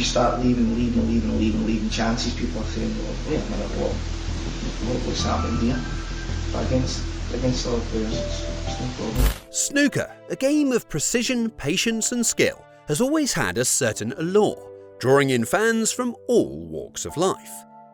you start leaving chances, people are saying, well, wait a minute, what's happening here? But against other players, it's no problem. Snooker, a game of precision, patience and skill, has always had a certain allure, drawing in fans from all walks of life.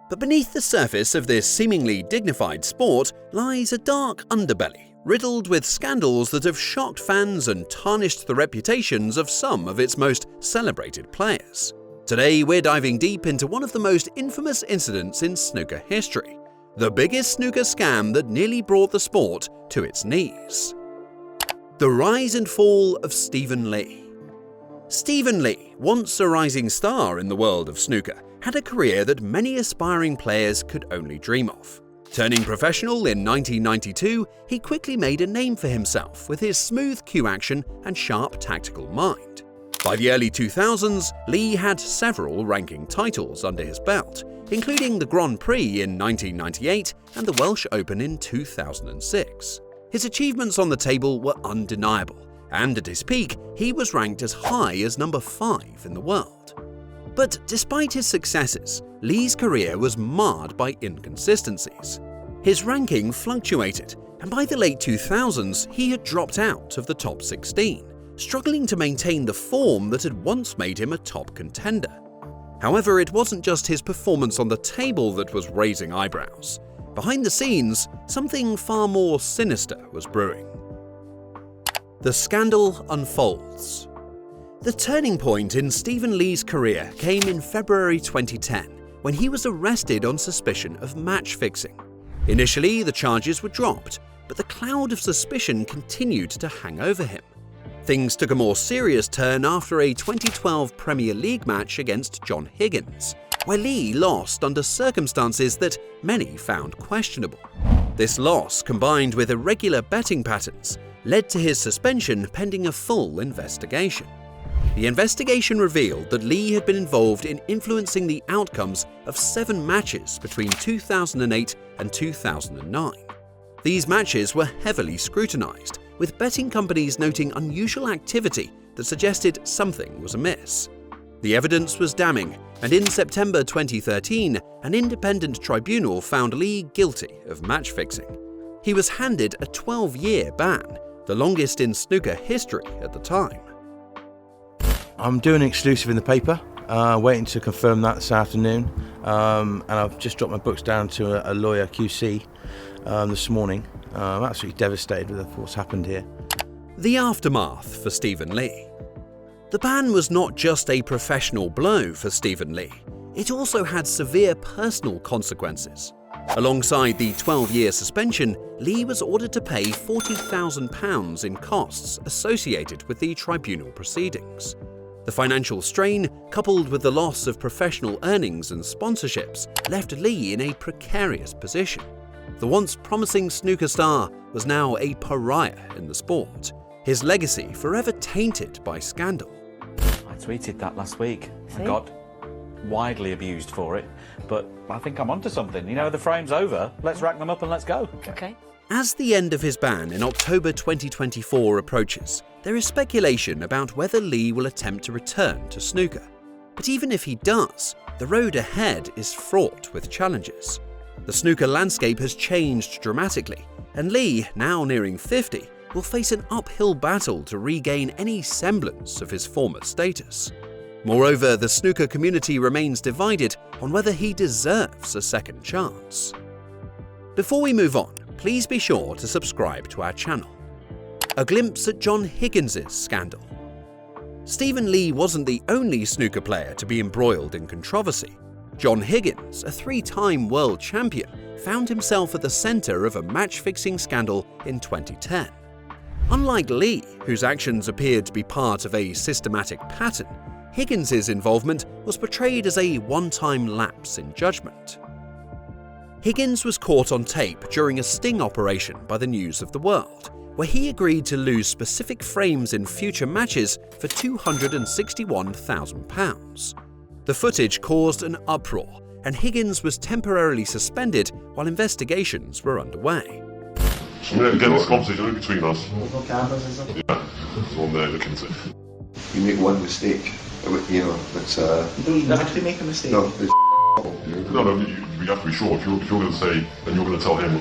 But beneath the surface of this seemingly dignified sport lies a dark underbelly, riddled with scandals that have shocked fans and tarnished the reputations of some of its most celebrated players. Today we're diving deep into one of the most infamous incidents in snooker history, the biggest snooker scam that nearly brought the sport to its knees. The rise and fall of Stephen Lee. Stephen Lee, once a rising star in the world of snooker, had a career that many aspiring players could only dream of. Turning professional in 1992, he quickly made a name for himself with his smooth cue action and sharp tactical mind. By the early 2000s, Lee had several ranking titles under his belt, including the Grand Prix in 1998 and the Welsh Open in 2006. His achievements on the table were undeniable, and at his peak, he was ranked as high as number 5 in the world. But despite his successes, Lee's career was marred by inconsistencies. His ranking fluctuated, and by the late 2000s, he had dropped out of the top 16, struggling to maintain the form that had once made him a top contender. However, it wasn't just his performance on the table that was raising eyebrows. Behind the scenes, something far more sinister was brewing. The scandal unfolds. The turning point in Stephen Lee's career came in February 2010, when he was arrested on suspicion of match fixing. Initially, the charges were dropped, but the cloud of suspicion continued to hang over him. Things took a more serious turn after a 2012 Premier League match against John Higgins, where Lee lost under circumstances that many found questionable. This loss, combined with irregular betting patterns, led to his suspension pending a full investigation. The investigation revealed that Lee had been involved in influencing the outcomes of 7 matches between 2008 and 2009. These matches were heavily scrutinized, with betting companies noting unusual activity that suggested something was amiss. The evidence was damning, and in September 2013, an independent tribunal found Lee guilty of match fixing. He was handed a 12-year ban, the longest in snooker history at the time. I'm doing an exclusive in the paper, waiting to confirm that this afternoon, and I've just dropped my books down to a lawyer QC this morning. I'm absolutely devastated with what's happened here. The aftermath for Stephen Lee. The ban was not just a professional blow for Stephen Lee, it also had severe personal consequences. Alongside the 12-year suspension, Lee was ordered to pay £40,000 in costs associated with the tribunal proceedings. The financial strain, coupled with the loss of professional earnings and sponsorships, left Lee in a precarious position. The once promising snooker star was now a pariah in the sport, his legacy forever tainted by scandal. I tweeted that last week. I got widely abused for it, but I think I'm onto something. You know, the frame's over. Let's rack them up and let's go. Okay. As the end of his ban in October 2024 approaches, there is speculation about whether Lee will attempt to return to snooker. But even if he does, the road ahead is fraught with challenges. The snooker landscape has changed dramatically, and Lee, now nearing 50, will face an uphill battle to regain any semblance of his former status. Moreover, the snooker community remains divided on whether he deserves a second chance. Before we move on, please be sure to subscribe to our channel. A glimpse at John Higgins' scandal. Stephen Lee wasn't the only snooker player to be embroiled in controversy. John Higgins, a 3-time world champion, found himself at the center of a match-fixing scandal in 2010. Unlike Lee, whose actions appeared to be part of a systematic pattern, Higgins' involvement was portrayed as a one-time lapse in judgment. Higgins was caught on tape during a sting operation by the News of the World, where he agreed to lose specific frames in future matches for £261,000. The footage caused an uproar, and Higgins was temporarily suspended while investigations were underway. Again, this conversation between us. No cameras, is there? Yeah, there's one there, look into it. You make one mistake, You know, it's You don't even have to make a mistake. no, it's No, you have to be sure. If you're going to say, then you're going to tell him,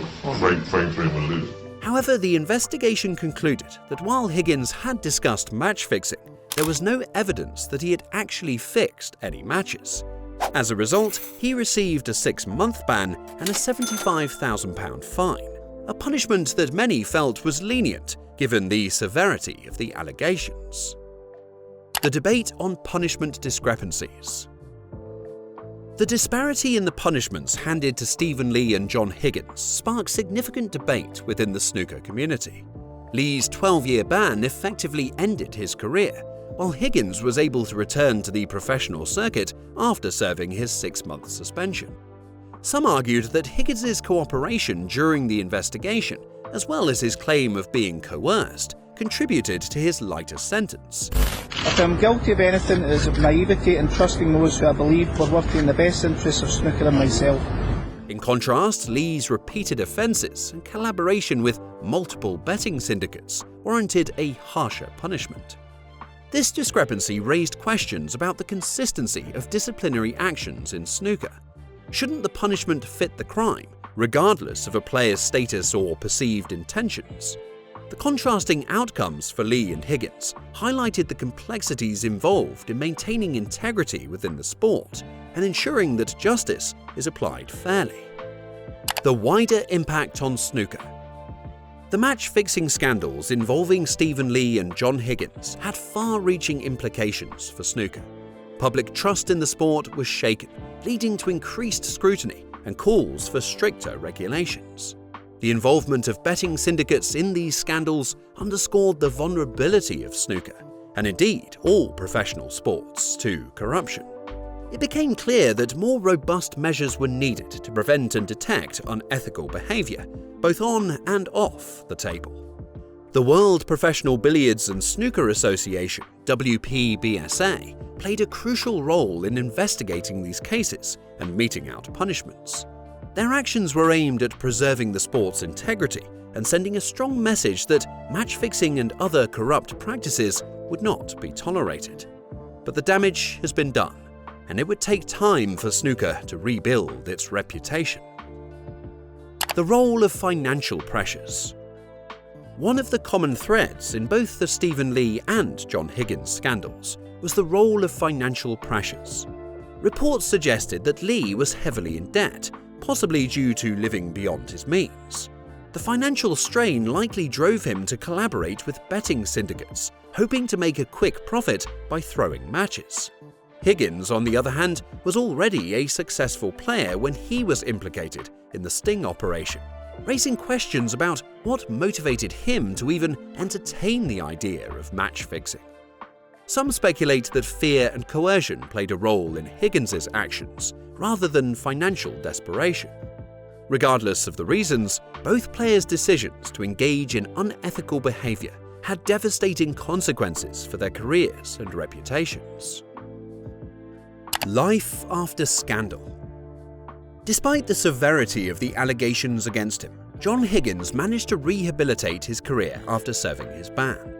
frame 3 when it is. However, the investigation concluded that while Higgins had discussed match fixing, there was no evidence that he had actually fixed any matches. As a result, he received a 6-month ban and a £75,000 fine, a punishment that many felt was lenient given the severity of the allegations. The debate on punishment discrepancies. The disparity in the punishments handed to Stephen Lee and John Higgins sparked significant debate within the snooker community. Lee's 12-year ban effectively ended his career, while Higgins was able to return to the professional circuit after serving his 6-month suspension. Some argued that Higgins's cooperation during the investigation, as well as his claim of being coerced, contributed to his lighter sentence. If I'm guilty of anything, it is of naivety and trusting those who I believe were working in the best interests of snooker and myself. In contrast, Lee's repeated offences and collaboration with multiple betting syndicates warranted a harsher punishment. This discrepancy raised questions about the consistency of disciplinary actions in snooker. Shouldn't the punishment fit the crime, regardless of a player's status or perceived intentions? The contrasting outcomes for Lee and Higgins highlighted the complexities involved in maintaining integrity within the sport and ensuring that justice is applied fairly. The wider impact on snooker. The match-fixing scandals involving Stephen Lee and John Higgins had far-reaching implications for snooker. Public trust in the sport was shaken, leading to increased scrutiny and calls for stricter regulations. The involvement of betting syndicates in these scandals underscored the vulnerability of snooker, and indeed all professional sports, to corruption. It became clear that more robust measures were needed to prevent and detect unethical behaviour, both on and off the table. The World Professional Billiards and Snooker Association, WPBSA, played a crucial role in investigating these cases and meting out punishments. Their actions were aimed at preserving the sport's integrity and sending a strong message that match-fixing and other corrupt practices would not be tolerated. But the damage has been done, and it would take time for snooker to rebuild its reputation. The role of financial pressures. One of the common threads in both the Stephen Lee and John Higgins scandals was the role of financial pressures. Reports suggested that Lee was heavily in debt, possibly due to living beyond his means. The financial strain likely drove him to collaborate with betting syndicates, hoping to make a quick profit by throwing matches. Higgins, on the other hand, was already a successful player when he was implicated in the sting operation, raising questions about what motivated him to even entertain the idea of match fixing. Some speculate that fear and coercion played a role in Higgins's actions, rather than financial desperation. Regardless of the reasons, both players' decisions to engage in unethical behaviour had devastating consequences for their careers and reputations. Life after scandal. Despite the severity of the allegations against him, John Higgins managed to rehabilitate his career after serving his ban.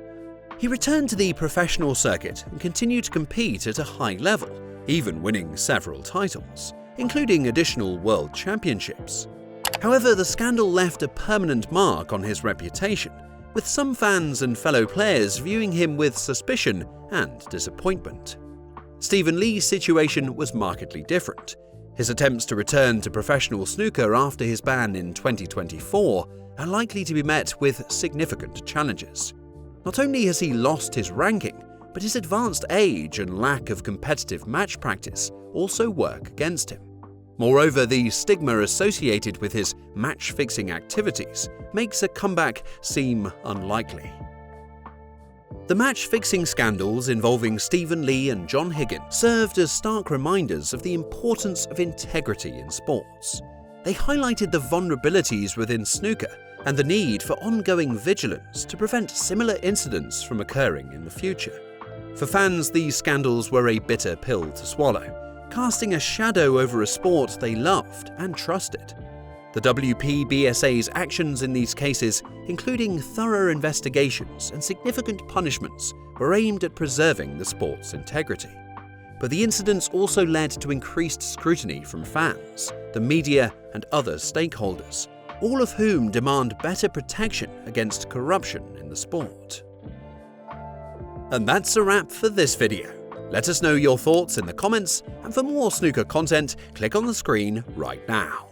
He returned to the professional circuit and continued to compete at a high level, even winning several titles, including additional world championships. However, the scandal left a permanent mark on his reputation, with some fans and fellow players viewing him with suspicion and disappointment. Stephen Lee's situation was markedly different. His attempts to return to professional snooker after his ban in 2024 are likely to be met with significant challenges. Not only has he lost his ranking, but his advanced age and lack of competitive match practice also work against him. Moreover, the stigma associated with his match-fixing activities makes a comeback seem unlikely. The match-fixing scandals involving Stephen Lee and John Higgins served as stark reminders of the importance of integrity in sports. They highlighted the vulnerabilities within snooker and the need for ongoing vigilance to prevent similar incidents from occurring in the future. For fans, these scandals were a bitter pill to swallow, casting a shadow over a sport they loved and trusted. The WPBSA's actions in these cases, including thorough investigations and significant punishments, were aimed at preserving the sport's integrity. But the incidents also led to increased scrutiny from fans, the media and other stakeholders, all of whom demand better protection against corruption in the sport. And that's a wrap for this video. Let us know your thoughts in the comments, and for more snooker content, click on the screen right now.